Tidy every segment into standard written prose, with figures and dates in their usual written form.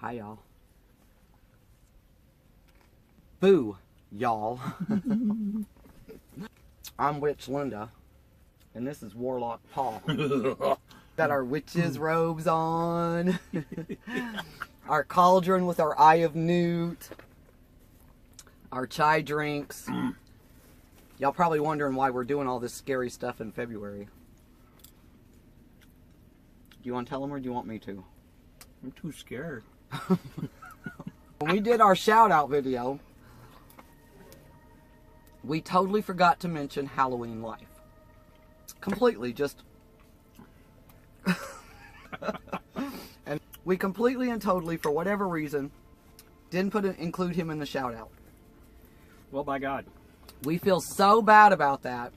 Hi, y'all. Boo, y'all. I'm Witch Linda, and this is Warlock Paul. Got our witches' robes on, our cauldron with our Eye of Newt, our chai drinks. Y'all probably wondering why we're doing all this scary stuff in February. Do you want to tell them or do you want me to? I'm too scared. When we did our shout out video, we totally forgot to mention Halloween life. Completely, just... and we completely and totally, for whatever reason, didn't include him in the shout out. Well, by God. We feel so bad about that.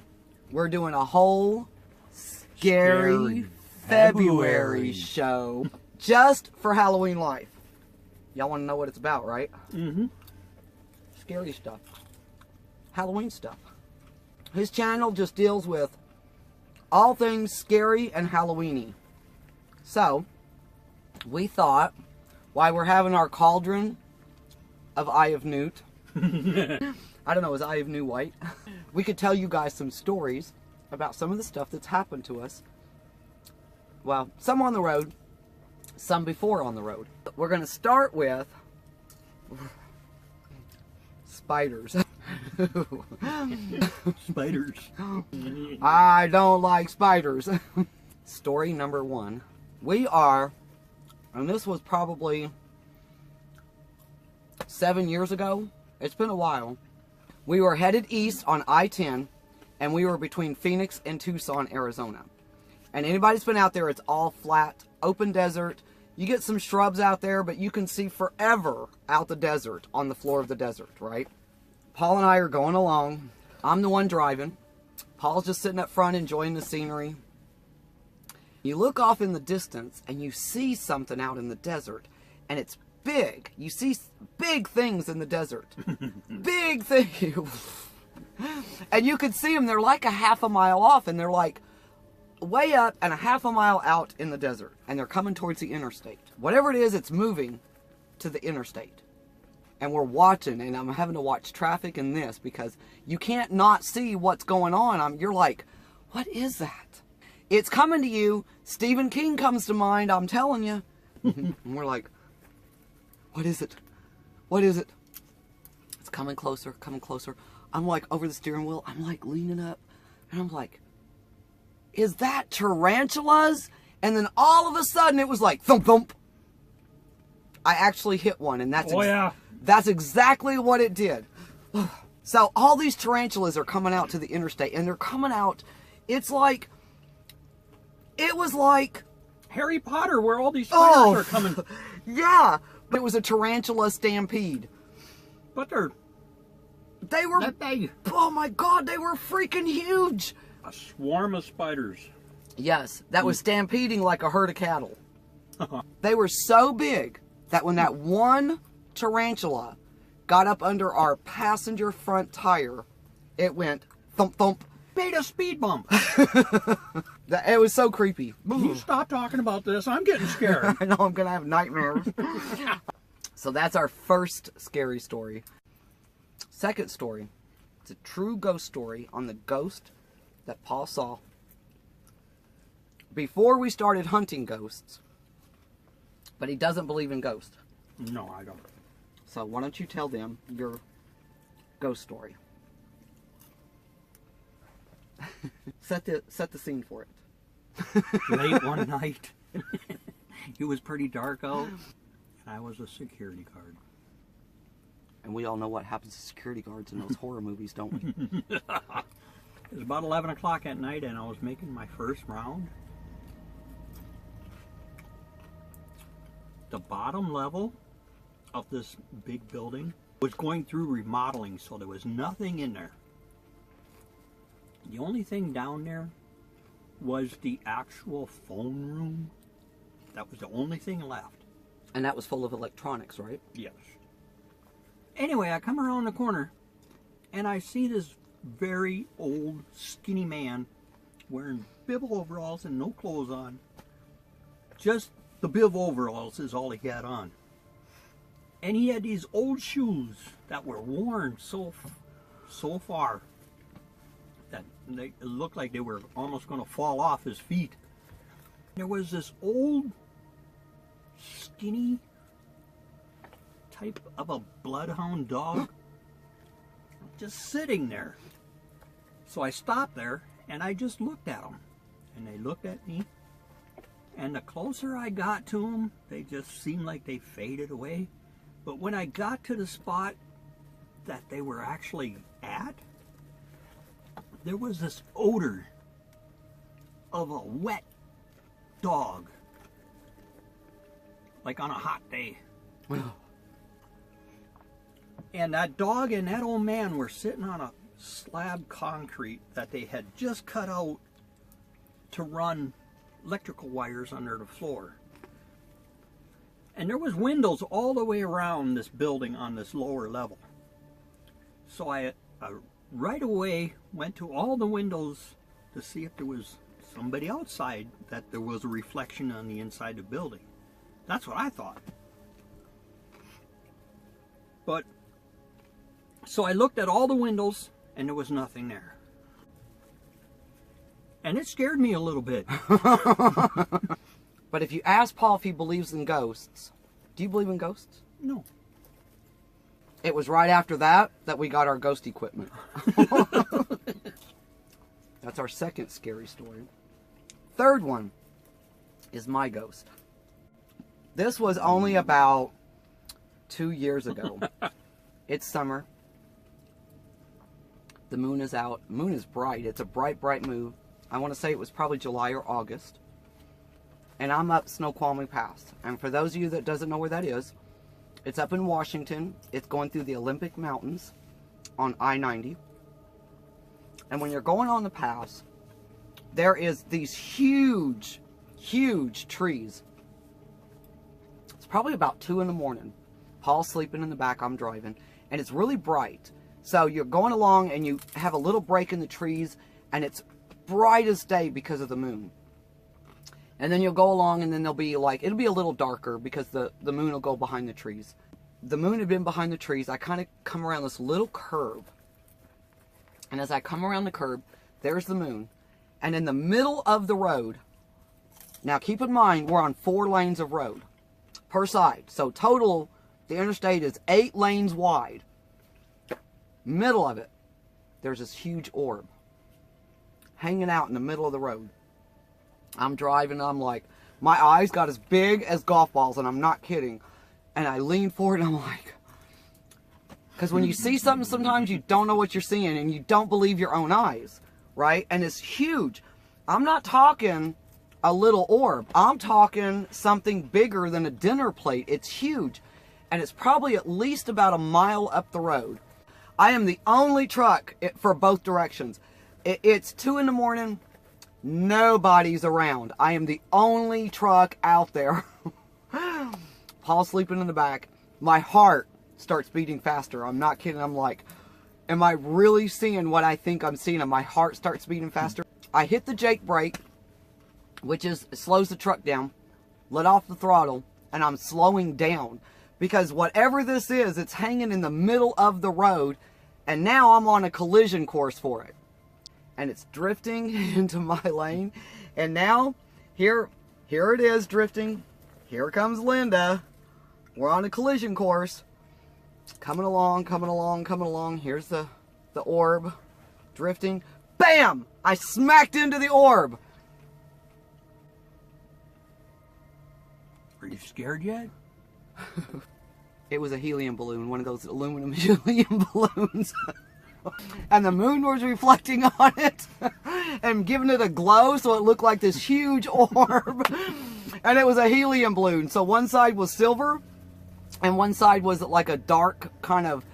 We're doing a whole scary February show just for Halloween life. Y'all want to know what it's about, right? Mm-hmm. Scary stuff. Halloween stuff. His channel just deals with all things scary and Halloweeny. So, we thought, while we're having our cauldron of Eye of Newt, I don't know, is Eye of New white? We could tell you guys some stories about some of the stuff that's happened to us. Well, some on the road, some before on the road. We're going to start with spiders. Spiders. I don't like spiders. Story number 1. We are, and this was probably 7 years ago. It's been a while. We were headed east on I-10, and we were between Phoenix and Tucson, Arizona. And anybody that's been out there, it's all flat, open desert. You get some shrubs out there, but you can see forever out the desert, on the floor of the desert, right? Paul and I are going along. I'm the one driving. Paul's just sitting up front enjoying the scenery. You look off in the distance, and you see something out in the desert, and it's big. You see big things in the desert. Big things. And you can see them. They're like a half a mile off, and they're like way up and a half a mile out in the desert. And they're coming towards the interstate. Whatever it is, it's moving to the interstate. And we're watching, and I'm having to watch traffic in this because you can't not see what's going on. You're like, what is that? It's coming to you. Stephen King comes to mind, I'm telling you. And we're like, what is it? What is it? It's coming closer, coming closer. I'm like over the steering wheel. I'm like leaning up. And I'm like, is that tarantulas? And then all of a sudden it was like thump thump. I actually hit one, and that's that's exactly what it did. So all these tarantulas are coming out to the interstate, and they're coming out. It's like, it was like Harry Potter, where all these spiders are coming. Yeah, but it was a tarantula stampede. But they were, oh my God, they were freaking huge. A swarm of spiders. Yes, that was stampeding like a herd of cattle. They were so big that when that one tarantula got up under our passenger front tire, it went thump thump. Made a speed bump. It was so creepy. You stop talking about this. I'm getting scared. I know, I'm going to have nightmares. So that's our first scary story. Second story. It's a true ghost story on the ghost that Paul saw before we started hunting ghosts. But he doesn't believe in ghosts. No, I don't. So why don't you tell them your ghost story? Set the scene for it. Late one night, it was pretty dark out, and I was a security guard. And we all know what happens to security guards in those horror movies, don't we? It was about 11 o'clock at night, and I was making my first round. The bottom level of this big building was going through remodeling, so there was nothing in there. The only thing down there was the actual phone room. That was the only thing left. And that was full of electronics, right? Yes. Anyway, I come around the corner, and I see this very old, skinny man wearing bib overalls and no clothes on. Just the bib overalls is all he had on. And he had these old shoes that were worn so far that it looked like they were almost going to fall off his feet. There was this old, skinny type of a bloodhound dog just sitting there. So I stopped there and I just looked at them. And they looked at me. And the closer I got to them, they just seemed like they faded away. But when I got to the spot that they were actually at, there was this odor of a wet dog, like on a hot day. And that dog and that old man were sitting on a slab concrete that they had just cut out to run electrical wires under the floor. And there was windows all the way around this building on this lower level. So I right away went to all the windows to see if there was somebody outside, that there was a reflection on the inside of the building. That's what I thought. But so I looked at all the windows and there was nothing there. And it scared me a little bit. But if you ask Paul if he believes in ghosts, do you believe in ghosts? No. It was right after that we got our ghost equipment. That's our second scary story. Third one is my ghost. This was only about 2 years ago. It's summer. The moon is out. Moon is bright. It's a bright, bright moon. I want to say it was probably July or August. And I'm up Snoqualmie Pass. And for those of you that doesn't know where that is, it's up in Washington. It's going through the Olympic Mountains on I-90. And when you're going on the pass, there is these huge, huge trees. It's probably about 2 in the morning. Paul's sleeping in the back, I'm driving. And it's really bright. So you're going along and you have a little break in the trees, and it's bright as day because of the moon. And then you'll go along and then there'll be like, it'll be a little darker because the moon will go behind the trees. The moon had been behind the trees. I kind of come around this little curve. And as I come around the curve, there's the moon. And in the middle of the road, now keep in mind, we're on 4 lanes of road per side. So total, the interstate is 8 lanes wide. Middle of it, there's this huge orb hanging out in the middle of the road. I'm driving, I'm like, my eyes got as big as golf balls, and I'm not kidding. And I lean forward and I'm like, because when you see something, sometimes you don't know what you're seeing and you don't believe your own eyes, right? And it's huge. I'm not talking a little orb. I'm talking something bigger than a dinner plate. It's huge. And it's probably at least about a mile up the road. I am the only truck for both directions. It's 2 in the morning. Nobody's around. I am the only truck out there. Paul's sleeping in the back. My heart starts beating faster. I'm not kidding. I'm like, am I really seeing what I think I'm seeing? And my heart starts beating faster. I hit the Jake brake, which slows the truck down, let off the throttle, and I'm slowing down. Because whatever this is, it's hanging in the middle of the road, and now I'm on a collision course for it. And it's drifting into my lane. And now, here it is drifting. Here comes Linda. We're on a collision course. Coming along, coming along, coming along. Here's the orb. Drifting. Bam! I smacked into the orb. Are you scared yet? It was a helium balloon. One of those aluminum helium balloons. And the moon was reflecting on it and giving it a glow, so it looked like this huge orb. And it was a helium balloon. So one side was silver and one side was like a dark kind of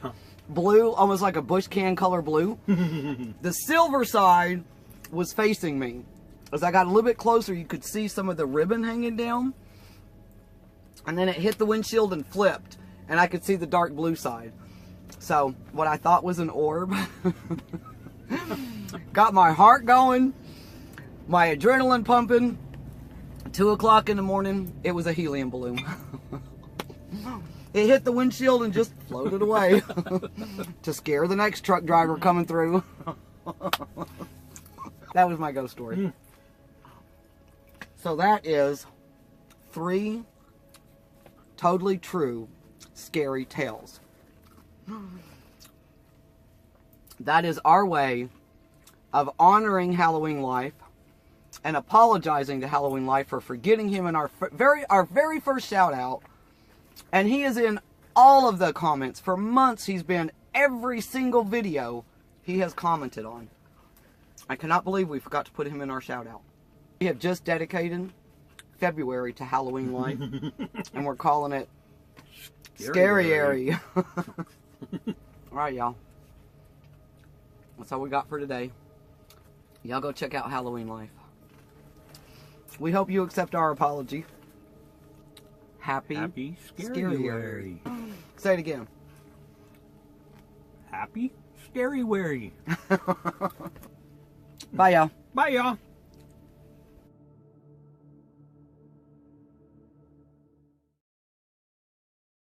blue, almost like a bush can color blue. The silver side was facing me. As I got a little bit closer, you could see some of the ribbon hanging down. And then it hit the windshield and flipped, and I could see the dark blue side. So, what I thought was an orb got my heart going, my adrenaline pumping. 2 o'clock in the morning, it was a helium balloon. It hit the windshield and just floated away to scare the next truck driver coming through. That was my ghost story. So that is 3 totally true scary tales. That is our way of honoring Halloween Life and apologizing to Halloween Life for forgetting him in our very first shout out. And he is in all of the comments. For months he's been every single video he has commented on. I cannot believe we forgot to put him in our shout out. We have just dedicated February to Halloween Life and we're calling it SCARYUARY. Alright, y'all. That's all we got for today. Y'all go check out Halloween Life. We hope you accept our apology. Happy SCARYUARY. Say it again. Happy SCARYUARY. Bye, y'all. Bye, y'all.